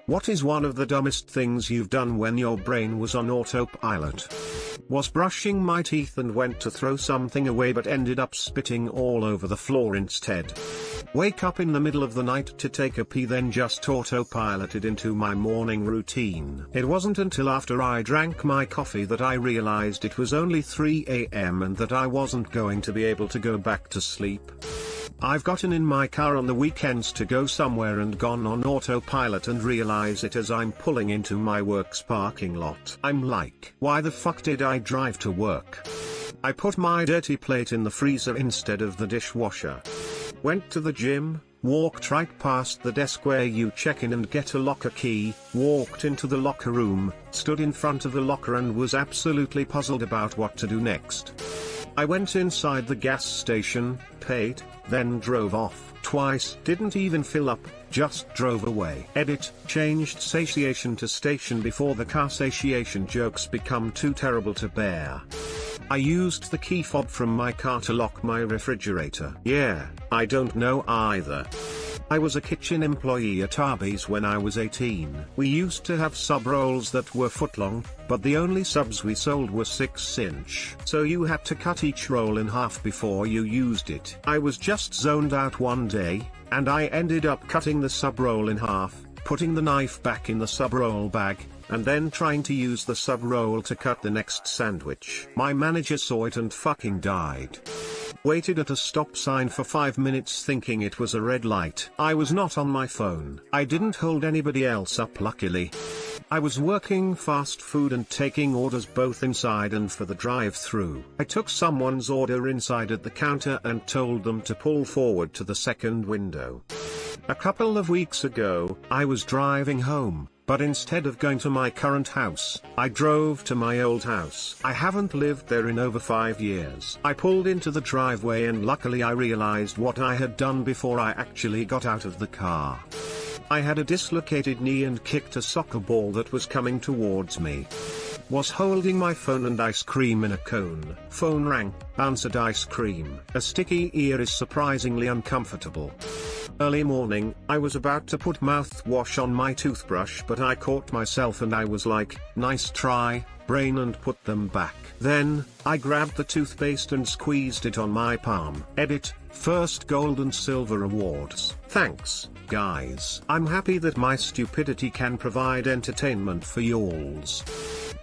What is one of the dumbest things you've done when your brain was on autopilot? Was brushing my teeth and went to throw something away but ended up spitting all over the floor instead. Wake up in the middle of the night to take a pee, then just autopiloted into my morning routine. It wasn't until after I drank my coffee that I realized it was only 3 AM and that I wasn't going to be able to go back to sleep. I've gotten in my car on the weekends to go somewhere and gone on autopilot and realize it as I'm pulling into my work's parking lot. I'm like, why the fuck did I drive to work? I put my dirty plate in the freezer instead of the dishwasher. Went to the gym, walked right past the desk where you check in and get a locker key, walked into the locker room, stood in front of the locker and was absolutely puzzled about what to do next. I went inside the gas station, paid, then drove off. Twice, didn't even fill up, just drove away. Edit, changed satiation to station before the car satiation jokes become too terrible to bear. I used the key fob from my car to lock my refrigerator. Yeah, I don't know either. I was a kitchen employee at Arby's when I was 18. We used to have sub rolls that were foot-long, but the only subs we sold were 6-inch. So you had to cut each roll in half before you used it. I was just zoned out one day, and I ended up cutting the sub roll in half, putting the knife back in the sub roll bag, and then trying to use the sub roll to cut the next sandwich. My manager saw it and fucking died. Waited at a stop sign for 5 minutes thinking it was a red light. I was not on my phone. I didn't hold anybody else up luckily. I was working fast food and taking orders both inside and for the drive-thru. I took someone's order inside at the counter and told them to pull forward to the second window. A couple of weeks ago, I was driving home, but instead of going to my current house, I drove to my old house. I haven't lived there in over 5 years. I pulled into the driveway and luckily I realized what I had done before I actually got out of the car. I had a dislocated knee and kicked a soccer ball that was coming towards me. Was holding my phone and ice cream in a cone. Phone rang, answered ice cream. A sticky ear is surprisingly uncomfortable. Early morning, I was about to put mouthwash on my toothbrush but I caught myself and I was like, nice try, brain, and put them back. Then, I grabbed the toothpaste and squeezed it on my palm. Edit, first gold and silver awards. Thanks, guys. I'm happy that my stupidity can provide entertainment for y'alls.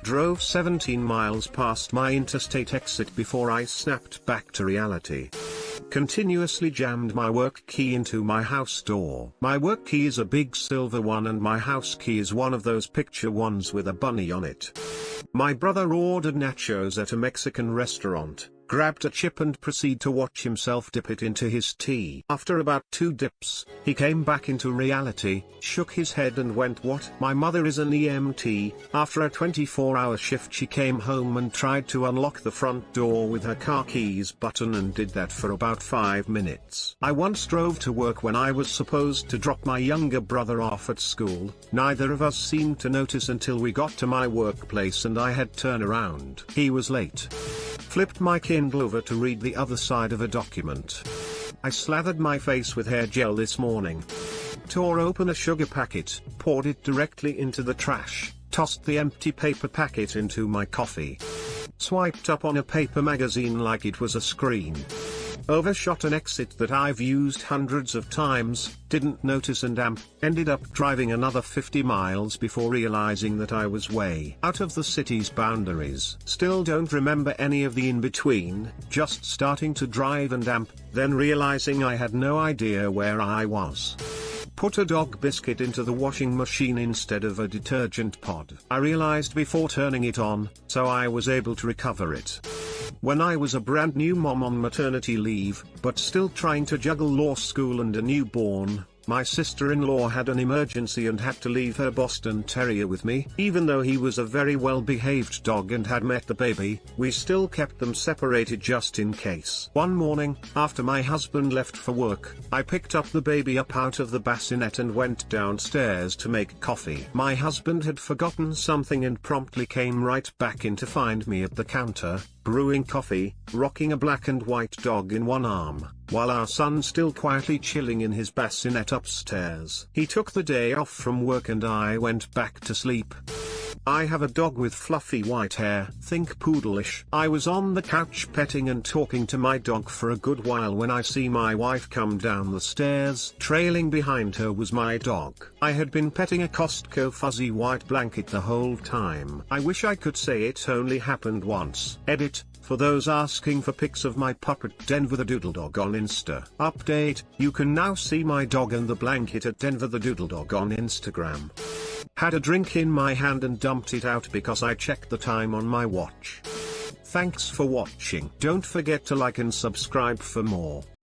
Drove 17 miles past my interstate exit before I snapped back to reality. Continuously jammed my work key into my house door. My work key is a big silver one and my house key is one of those picture ones with a bunny on it. My brother ordered nachos at a Mexican restaurant, grabbed a chip and proceeded to watch himself dip it into his tea. After about 2 dips, he came back into reality, shook his head and went, "What?" My mother is an EMT. After a 24-hour shift she came home and tried to unlock the front door with her car keys button and did that for about 5 minutes. I once drove to work when I was supposed to drop my younger brother off at school. Neither of us seemed to notice until we got to my workplace and I had turned around. He was late. Flipped my Kindle over to read the other side of a document. I slathered my face with hair gel this morning. Tore open a sugar packet, poured it directly into the trash, tossed the empty paper packet into my coffee. Swiped up on a paper magazine like it was a screen. Overshot an exit that I've used hundreds of times, didn't notice and ended up driving another 50 miles before realizing that I was way out of the city's boundaries. Still don't remember any of the in-between, just starting to drive and then realizing I had no idea where I was. Put a dog biscuit into the washing machine instead of a detergent pod. I realized before turning it on, so I was able to recover it. When I was a brand new mom on maternity leave, but still trying to juggle law school and a newborn, my sister-in-law had an emergency and had to leave her Boston Terrier with me. Even though he was a very well-behaved dog and had met the baby, we still kept them separated just in case. One morning, after my husband left for work, I picked up the baby up out of the bassinet and went downstairs to make coffee. My husband had forgotten something and promptly came right back in to find me at the counter, brewing coffee, rocking a black and white dog in one arm, while our son still quietly chilling in his bassinet upstairs. He took the day off from work and I went back to sleep. I have a dog with fluffy white hair, think poodleish. I was on the couch petting and talking to my dog for a good while when I see my wife come down the stairs. Trailing behind her was my dog. I had been petting a Costco fuzzy white blanket the whole time. I wish I could say it only happened once. Edit. For those asking for pics of my puppet Denver the Doodle Dog on Insta. Update, you can now see my dog and the blanket at Denver the Doodle Dog on Instagram. Had a drink in my hand and dumped it out because I checked the time on my watch. Thanks for watching. Don't forget to like and subscribe for more.